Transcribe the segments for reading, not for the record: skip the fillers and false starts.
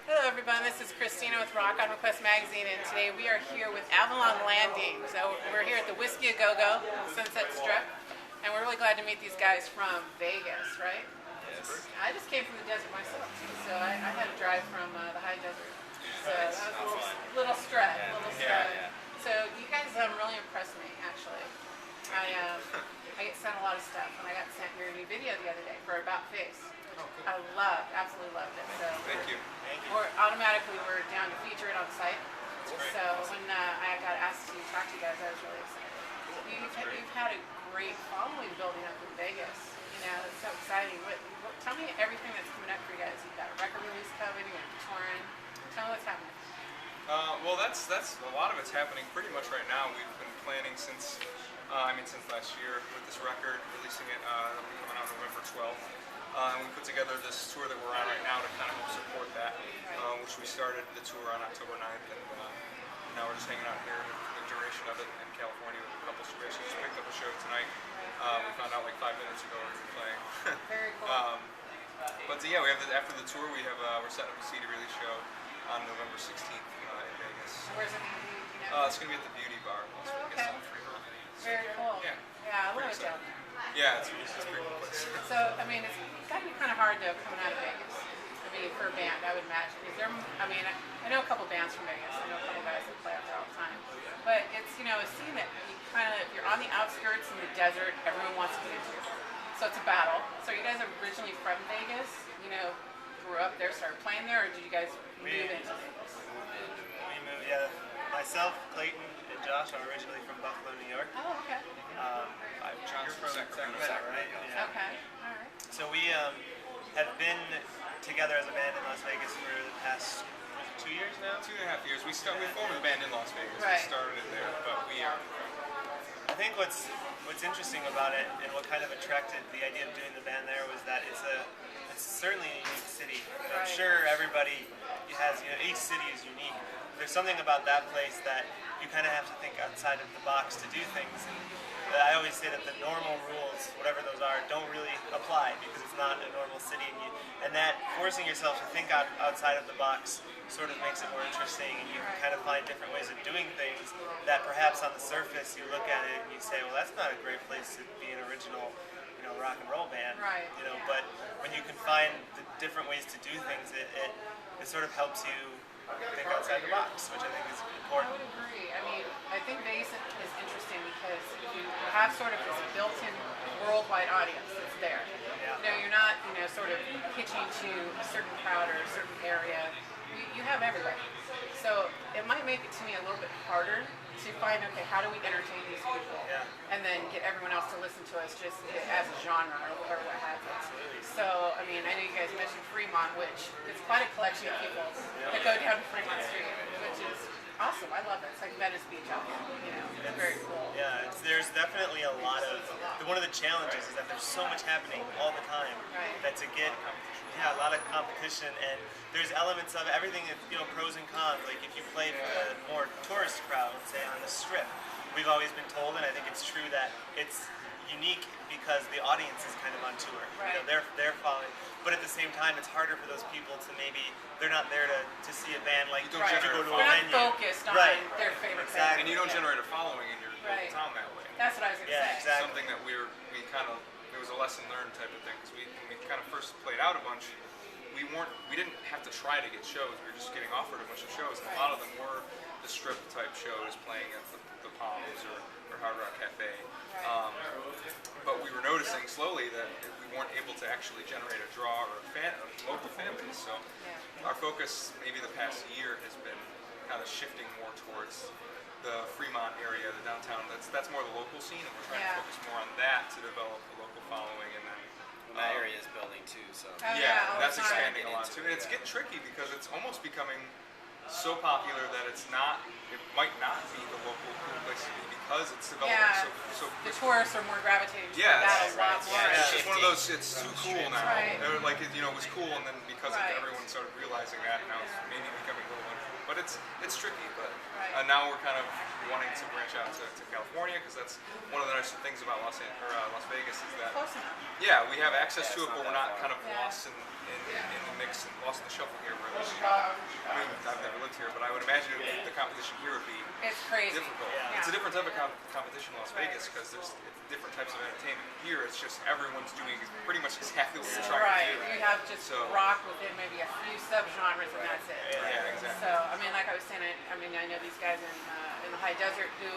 Hello everyone, this is Christina with Rock on Request Magazine, and today we are here with Avalon Landing. So we're here at the Whiskey A Go-Go Sunset Strip, and we're really glad to meet these guys from Vegas, right? Yes. I just came from the desert myself too, so I had to drive from the high desert. So that was a little stretch, Yeah. So you guys really impressed me, actually. I get sent a lot of stuff, and I got sent your new video the other day for About Face. I absolutely loved it. So Thank you. We're down to feature it on site. So when I got asked to talk to you guys, I was really excited. You've had a great following building up in Vegas. You know, it's so exciting. Tell me everything that's coming up for you guys. You've got a record release coming, you're touring. Tell me what's happening. Well, that's a lot of it's happening pretty much right now. We've been planning since last year with this record, releasing it coming out November 12th. And we put together this tour that we're on right now to kind of help support that, which we started the tour on October 9th, and now we're just hanging out here for the duration of it in California with a couple of shows. Just picked up a show tonight. We found out like 5 minutes ago we were playing. Very cool. But yeah, we have after the tour we're setting up a CD release show on November 16th in Vegas. Where's it going to be? You know? It's going to be at the Beauty Bar in Las Vegas on Fremont. Very cool. Yeah. I love it down there. Yeah, it's a pretty cool place. So, I mean, it's got to be kind of hard though coming out of Vegas. I mean, for a band, I would imagine. I know a couple bands from Vegas. I know a couple guys that play out there all the time. But it's, a scene that you're on the outskirts in the desert. Everyone wants to get into it. So it's a battle. So you guys are originally from Vegas. Grew up there, started playing there, or did you guys move into Vegas? We moved, yeah. Myself, Clayton, and Josh are originally from Buffalo, New York. Oh, okay. You're from Sacramento, right? Yeah. Okay, all right. So we have been together as a band in Las Vegas for the past 2 years now. 2.5 years. We formed the band in Las Vegas. Right. We started it there, but we are. I think what's interesting about it and what kind of attracted the idea of doing the band there was that it's certainly a unique city. I'm sure everybody has, each city is unique. There's something about that place that you kind of have to think outside of the box to do things. And I always say that the normal rules, whatever those are, don't really apply because it's not a normal city. And that forcing yourself to think outside of the box sort of makes it more interesting, and you can kind of find different ways of doing things that perhaps on the surface you look at it and you say, well, that's not a great place to be an original rock and roll band. Right. But when you can find the different ways to do things, it sort of helps you think outside the box, which I think is important. I would agree. I think Vegas is interesting because you have sort of this built-in worldwide audience that's there. Yeah. You're not, sort of pitching to a certain crowd or a certain area. You have everybody. So it might make it to me a little bit harder to find, okay, how do we entertain these people? Yeah. And then get everyone else to listen to us just as a genre or what have you. Absolutely. So, I know you guys mentioned Fremont, which is quite a collection of people that go down to Fremont Street, which is awesome. I love it. It's like Venice Beach out there. It's very cool. Yeah, there's definitely a lot of, one of the challenges is that there's so much happening all the time that to get a lot of competition, and there's elements of everything, pros and cons. Like if you play for the more tourist crowd, let's say on the Strip, we've always been told, and I think it's true, that it's unique because the audience is kind of on tour. Right. They're following, but at the same time, it's harder for those people to they're not there to see a band like You don't to go to a They're venue. not focused on their favorite band. And you don't generate a following in your town that way. That's what I was going to say. Exactly. Something that it was a lesson learned type of thing, because when we kind of first played out a bunch, we didn't have to try to get shows. We were just getting offered a bunch of shows, and a lot of them were the Strip type shows, playing at the Palms or Hard Rock Cafe. But we were noticing slowly that we weren't able to actually generate a draw or a local fan base. So our focus, maybe the past year, has been kind of shifting more towards the Fremont area, the downtown. That's more the local scene, and we're trying to focus more on that to develop a local following, and then that area is building too, so that's expanding a lot too. And it's getting tricky because it's almost becoming so popular that it might not be the local cool place to be because it's developing so the tourists are more gravitating to that a lot more. It's just one of those, it's too cool now. Right. Like, it was cool, and then because everyone started realizing that, now it's maybe becoming a little uncool. But it's tricky, but now we're kind of wanting to branch out to California, because that's one of the nice things about Las Vegas is that Close enough. we have access to it, but we're not kind of lost in the mix and lost in the shuffle here. would imagine the competition here would be It's crazy. difficult. Yeah. It's a different type of competition in Las Vegas because there's different types of entertainment. Here, it's just everyone's doing pretty much exactly what you're trying Right. to do. You have just So- rock within maybe a few subgenres, and that's it. Yeah, exactly. So, I mean, like I was saying, I know these guys in the high desert who,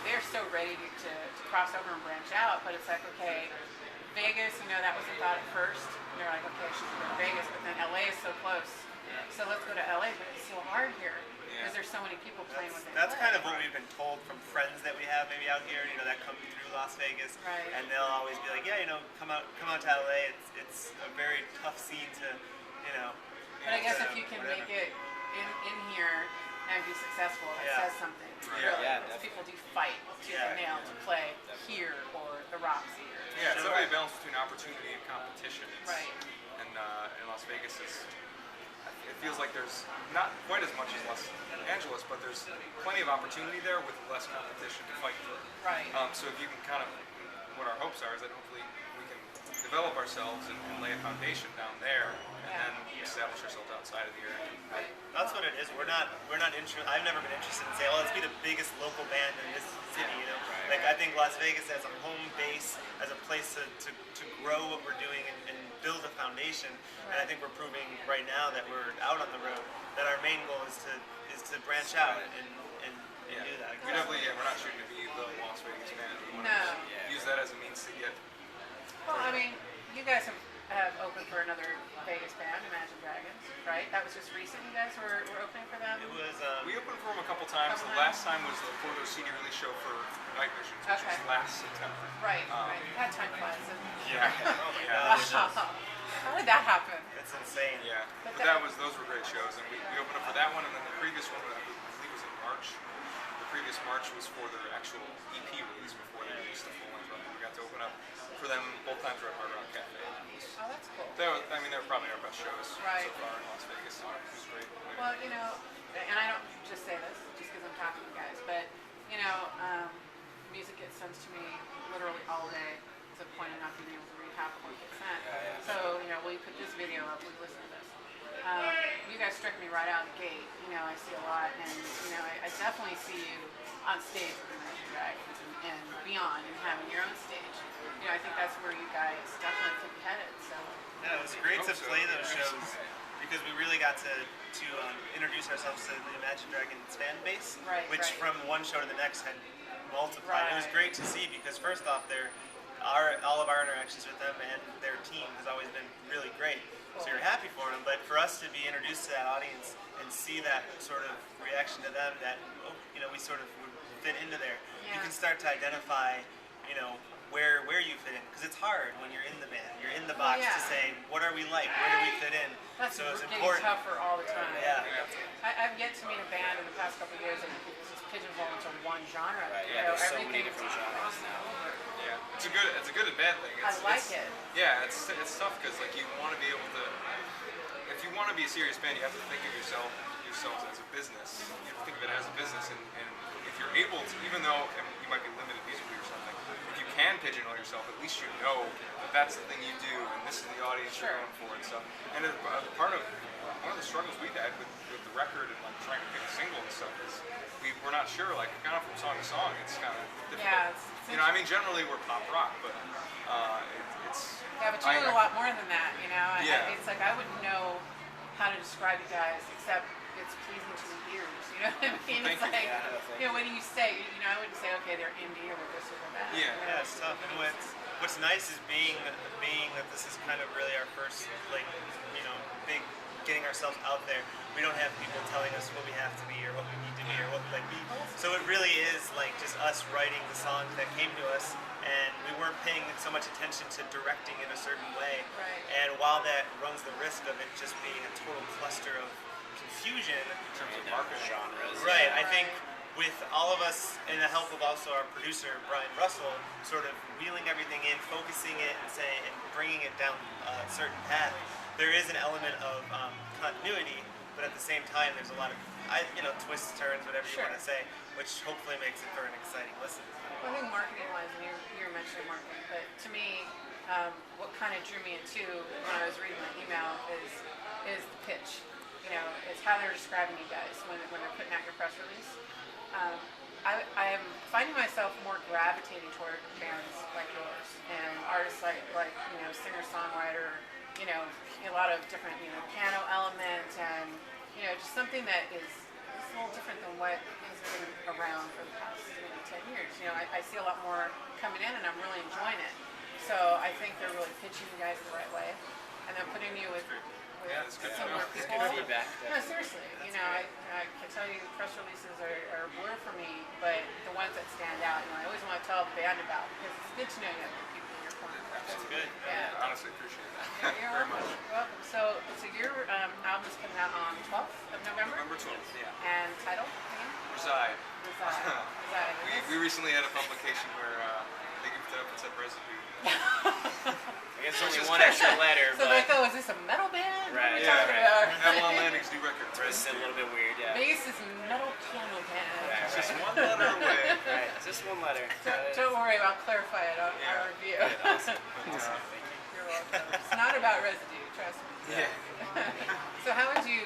they're so ready to cross over and branch out, but it's like, okay, Vegas, that was a thought at first. And they're like, okay, I should go to Vegas, but then LA is so close. So let's go to LA, but it's so hard here because there's so many people playing with it. That's kind of what we've been told from friends that we have maybe out here, that come through Las Vegas, Right. and they'll always be like, yeah, come out to LA. It's a very tough scene to, But I guess to if you can whatever. make it in here and be successful, it Yeah. says something. Yeah. Really. Yeah, Because definitely. people do fight tooth and nail to play here or the Roxy. Yeah, it's definitely a balance between opportunity and competition. Right. And in Las Vegas, it feels like there's not quite as much as Los Angeles, but there's plenty of opportunity there with less competition to fight for. Right. So if you can kind of, what our hopes are is that hopefully we can develop ourselves and lay a foundation down there, and Yeah. then establish ourselves outside of the area. Right. That's what it is. We're not interested. I've never been interested in saying, let's be the biggest local band in this city. Like I think Las Vegas as a home base, as a place to grow what we're doing and build a foundation. And I think we're proving right now that we're out on the road that our main goal is to branch out and do that. We definitely, we're not shooting to be the Las Vegas band. We want No. to use that as a means to get. Well, I mean, you guys have opened for another Vegas band, Imagine Dragons, right? That was just recent. You guys were opening for them. It was We opened for them a couple times. Couple The last time was for their CD release show for Night Visions, which Okay. was last September. Right. Right. That time flies. Yeah. oh my Yeah. gosh, How did that happen? it's insane. Yeah. But But those were great shows, and we opened up for that one, and then the previous one, I believe was in March. The previous March was for their actual EP release before they released the full length record. We got to open up for them both times at Hard Rock Cafe. Oh, that's cool. They were probably our best shows Right. so far in Las Vegas. It was great. Well, and I don't just say this just because I'm talking to you guys, but music gets sent to me literally all day to the point of not being able to read half of what gets sent. So, we put this video up, we listen to this. You guys struck me right out of the gate. I see a lot, and I definitely see you on stage with Imagine Dragons and beyond, and having your own stage. I think that's where you guys definitely could be headed. So, Yeah, it was great to Hope so. play those shows because we really got to introduce ourselves to the Imagine Dragons fan base, Right, which right. from one show to the next had multiplied. It was Right. great to see because first off, all of our interactions with them and their team has always been really great. So you're happy for them, but for us to be introduced to that audience and see that sort of reaction to them, that we sort of would fit into there. You Yeah. can start to identify, where you fit in because it's hard when you're in the band, you're in the box yeah. to say what are we like, where do we fit in. that's So it's getting important. tougher all the time. Yeah. I've yet to meet a band in the past couple of years that just pigeonhole into one genre. Right, yeah, there's so many everything- different genres now. Yeah, it's a good and bad thing. I like it. Yeah, it's tough because you want to be able to. If you want to be a serious band, you have to think of yourselves as a business. You have to think of it as a business, and if you're able to, even though you might be limited musically or something, if you can pigeonhole yourself, at least you know that that's the thing you do, and this is the audience Sure. you're going for and stuff. And one of the struggles we've had with the record and trying to pick a single and stuff is we're not sure, kind of from song to song, it's kind of difficult. Yeah, it's Generally we're pop rock, but it's. Yeah, but you do a lot more than that, Yeah. It's like I wouldn't know how to describe you guys except it's pleasing to the ears, you know what I mean? Thank It's you. like, Yeah, when you say, I wouldn't say, okay, they're indie or they're this or that. Yeah. Yeah, it's tough. And what's nice is being that this is kind of really our first big getting ourselves out there. We don't have people telling us what we have to be or what we need to be or what we be. So it really is just us writing the songs that came to us, and we weren't paying so much attention to directing it a certain way. Right. And while that runs the risk of it just being a total cluster of confusion, In terms of And marketing. genres. right, I Right. think with all of us and the help of also our producer Brian Russell, sort of wheeling everything in, focusing it, and bringing it down a certain path, there is an element of continuity, but at the same time, there's a lot of twists, turns, whatever you Sure. want to say, which hopefully makes it for an exciting listen. Well, I think marketing-wise, and you're mentioning marketing, but to me, what kind of drew me into when I was reading my email is the pitch. is how they're describing you guys when they're putting out your press release. Um, I am finding myself more gravitating toward bands like yours and artists like singer-songwriter, a lot of different, piano element and, just something that is a little different than what has been around for the past 10 years. I see a lot more coming in and I'm really enjoying it. So I think they're really pitching you guys the right way and they're putting you with it's good. similar It's people. good feedback. No, seriously. I can tell you press releases are a blur for me, but the ones that stand out, I always want to tell the band about because it's good to know you have good people in your corner. That's good. Yeah. Honestly, appreciate that. You're very welcome. much. You're welcome. So your album is coming out on 12th of November? November 12th, yeah. And title again? Reside. Reside. We recently had a publication where they goofed it up and said residue. I guess only one extra letter, So but like, oh, is this a metal band? What are Right, we yeah, talking right. about? Avalon Landing's new record. it's a little bit weird, yeah. Bass is metal piano band. Right, Just right. one letter away. Right, it's just one letter. Don't worry, I'll clarify it on Yeah. our review. Awesome. You're welcome. It's not about residue, trust me. Yeah. So how would you,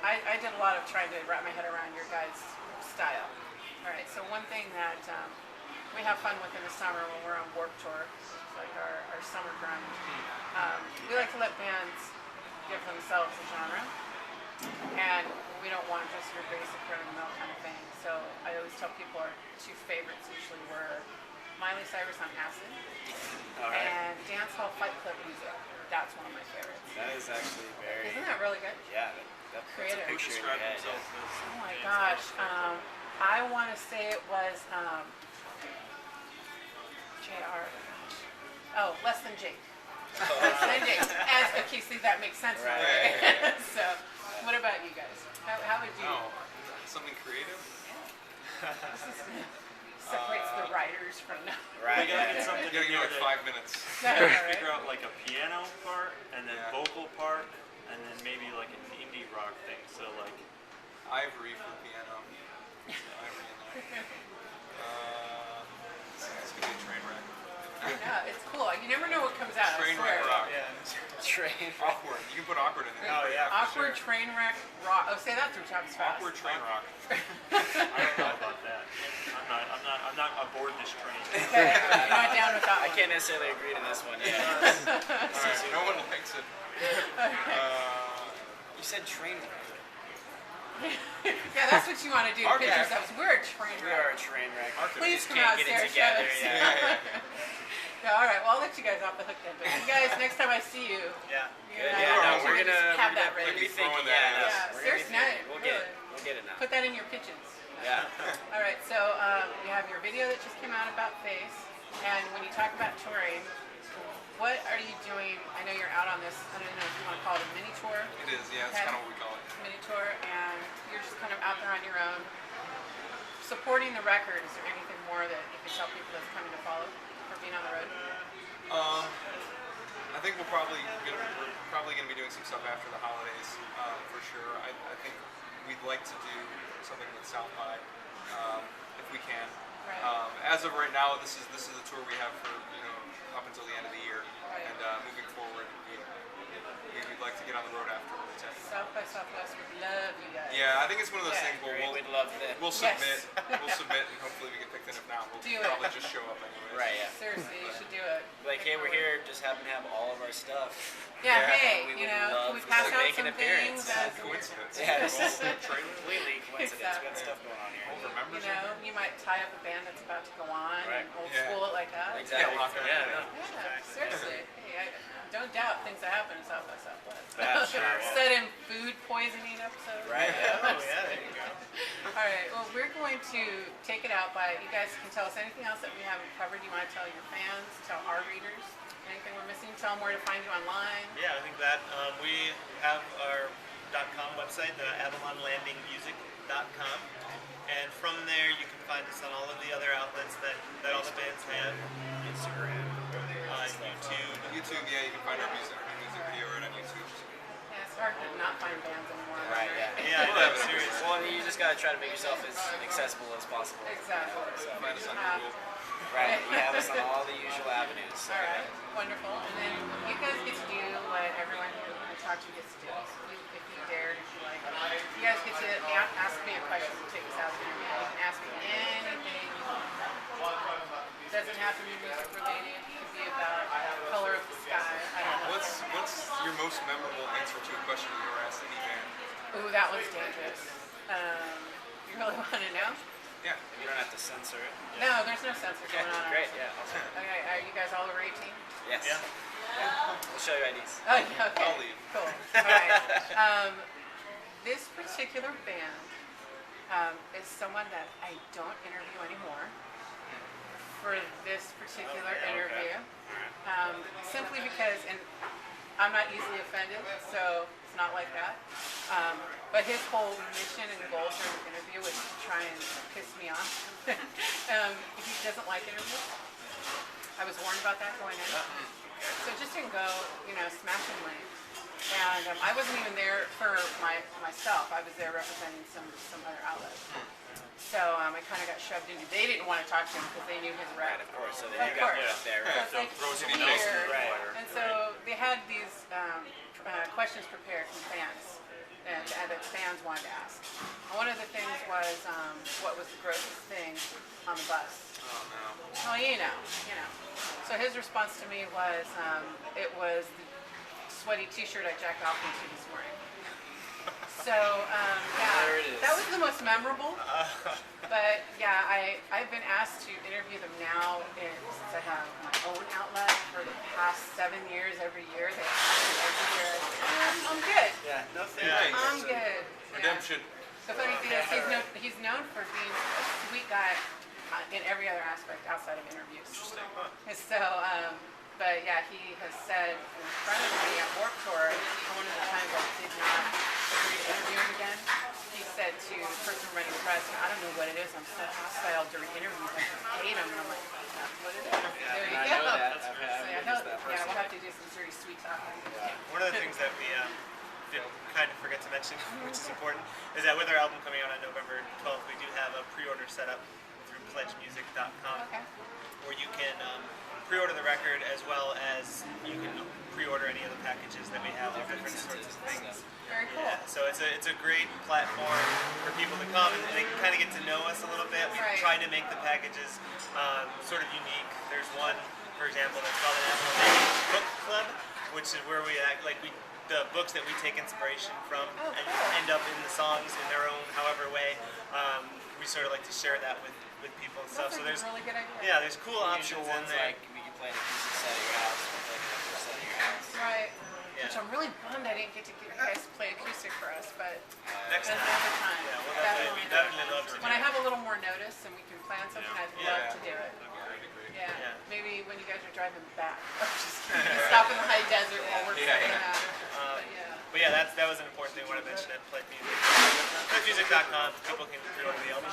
I did a lot of trying to wrap my head around your guys' style. All right, so one thing that we have fun with in the summer when we're on Warped Tour, it's like our summer grunge, we like to let bands give themselves a genre, and we don't want just your basic run of the mill kind of thing. So I always tell people our two favorites usually were Miley Cyrus on Acid All right. and Dance Hall Fight Club music. That's one of my favorites. That is actually very, Isn't that really good? yeah, that's a Creative. picture in your head. Oh my gosh. I want to say it was JR. Oh, Less Than Jake. Less Than Jake. Okay, see, that makes sense now, Right. right? So, what about you guys? How would you? Oh, something creative? Separates the writers from the. We Right. gotta get something You're in gonna there give like that 5 minutes. figure out like a piano part and then Yeah. vocal part and then maybe like an indie rock thing. So like Ivory for the piano. Ivory in there. It's gonna be a train wreck. Yeah, it's cool. You never know what comes out. Train I swear. wreck rock. Train. Awkward. You can put awkward in there. Oh, yeah. for Awkward sure. train wreck rock. Oh, say that 3 times fast. Awkward train rock. I don't know about that. I'm not aboard this train. Okay, you're not down with that I one. can't necessarily agree to this one. Yeah. Alright, no one likes it. You said train wreck. Yeah, that's what you want to do. Okay. Pitch yourselves. We're a train We wreck. are a train wreck. Please Just come can't out, get it Sarah. together. Show us. Yeah. Yeah, all right. Well, I'll let you guys off the hook then. But you guys, next time I see you, Yeah. you Good. know, Yeah, no, we're we're gonna have that we're ready. gonna be thinking. Throwing Yeah, that in. no, Yeah, we're gonna be seriously, thinking. We'll get it. really. We'll get it now. Put that in your pitches. Yeah. All right. So you have your video that just came out about Face, and when you talk about touring, what are you doing? I know you're out on this. I don't know if you want to call it a mini tour. It is, yeah, it's Okay. kind of what we call it. Mini tour, and you're just kind of out there on your own, supporting the record. Is there anything more that you can tell people that's coming to follow for being on the road? I think we're probably gonna be doing some stuff after the holidays, for sure. I think we'd like to do something with South by, if we can. Right. As of right now, this is the tour we have for up until the end of the year, Right. and moving forward, we'd like to get on the road afterwards. And, South by Southwest would love you guys. yeah, I think it's one of those Yeah. things where We'd love that. we'll Yes. submit, and hopefully we get picked in. If not, we'll Do it. probably just show up anyways. Right. Yeah. Seriously, you should do it. Like, hey, we're here. Just happen to have all of our stuff. Yeah, Yeah. hey, We you would know, love can we to pass out make an some appearance. things? As Coincidence. Yeah, this is Trailer. completely coincidence. We got Exactly. stuff going on here. Remember you know, you might tie up a band that's about to go on Right. and old Yeah. school it like that. Exactly. lock it Yeah. in. No. Yeah, seriously. Hey, don't doubt things that happen in South by Southwest. That's true, yeah. Set in food poisoning episodes. Right. Yeah. Oh yeah, there you go. All right. Well, we're going to take it out by. You guys can tell us anything else that we haven't covered. You want to tell your fans, tell our readers, anything we're missing. Tell them where to find you online. Yeah, I think that we have our .com website, the AvalonLandingMusic.com, and from there you can find us on all of the other outlets that all the bands have. Instagram. YouTube. YouTube, yeah, you can find our music video right on YouTube. Yeah, it's hard to not find bands anymore. Right. Yeah. Yeah, We'll no, have it. seriously. Well, you just gotta try to make yourself as accessible as possible. Exactly. So, Find us on Uh, Google. Right. You have us on all the usual avenues. So. All right, wonderful. And then you guys get to do what everyone who I talk to gets to do. So if you dare, if you like, you guys get to ask me a question to take us out of the interview. You can ask me anything. Doesn't have to be music related. It could be about color of the sky. I don't know. What's your most memorable answer to a question you were asked any band? Ooh, that one's dangerous. You really want to know? Yeah. You don't have to censor it. No, there's no censor Okay, going on. great. Yeah. Awesome. Okay, are you guys all over 18? Yes. Yeah. We'll show you IDs. Oh, yeah, okay. I'll leave. Cool. All right. This particular band is someone that I don't interview anymore for this particular interview. Simply because, and I'm not easily offended, so it's not like that. But his whole mission and goal during the interview was to try and piss me off. He doesn't like interviews. I was warned about that going in. So it just didn't go, smashing lane. And I wasn't even there for myself. I was there representing some other outlets. So I kind of got shoved into. They didn't want to talk to him because they knew his Right, rep. of course. So Of they got course. put up there. So Right. it's like throw some weird. emails in the Right. fire. And so they had these questions prepared from fans that fans wanted to ask. And one of the things was, what was the grossest thing on the bus? Oh no. Well, you know. So his response to me was, it was the sweaty T-shirt I jacked off into this morning. So There it is. that was the most memorable. But yeah, I've been asked to interview them now since I have my own outlet for the past 7 years. Every year they ask me every year. I'm good. Yeah. No fair. Nice. I'm good. Yeah. Redemption. The funny thing is he's known for being a sweet guy in every other aspect outside of interviews. Interesting. And so, but yeah, he has said in front of me at Warped Tour, one of the times I did not agree to interview him again, he said to the person running the press, I don't know what it is, I'm so hostile during interviews, I just hate him. And I'm like, that's what it is. There you I go. know that. So, I've yeah, witnessed that we'll personally. have to do some dirty sweet talking. One of the things that we did kind of forget to mention, which is important, is that with our album coming out on November 12th, we do have a pre-order set up through pledgemusic.com, Okay. where you can pre-order the record as well as you can pre-order any of the packages that we have of different sorts of things. Very cool. Yeah, so it's a great platform for people to come and they can kind of get to know us a little bit. We Right. try to make the packages sort of unique. There's one, for example, that's called an Avalon Landing Book Club, which is where we act like the books that we take inspiration from Oh, and cool. end up in the songs in their own however way. We sort of like to share that with people and stuff. That's So a there's really good idea. yeah, there's cool The options usual in ones there. like we can play an acoustic set at your house, we play an acoustic set at your house. Right. Yeah. Which I'm really bummed I didn't get to get you guys to play acoustic for us, but Next another time. time. Yeah, we'll definitely love to do When I it. have a little more notice and we can plan something, I'd Yeah. love to do it. That'd be great. Yeah. Yeah. Maybe when you guys are driving back. Just stop in the high desert while we're Yeah, playing yeah. out. But yeah, that was an important thing I want to mention at Pledge Music. Pledgemusic.com, people can pre-order the album.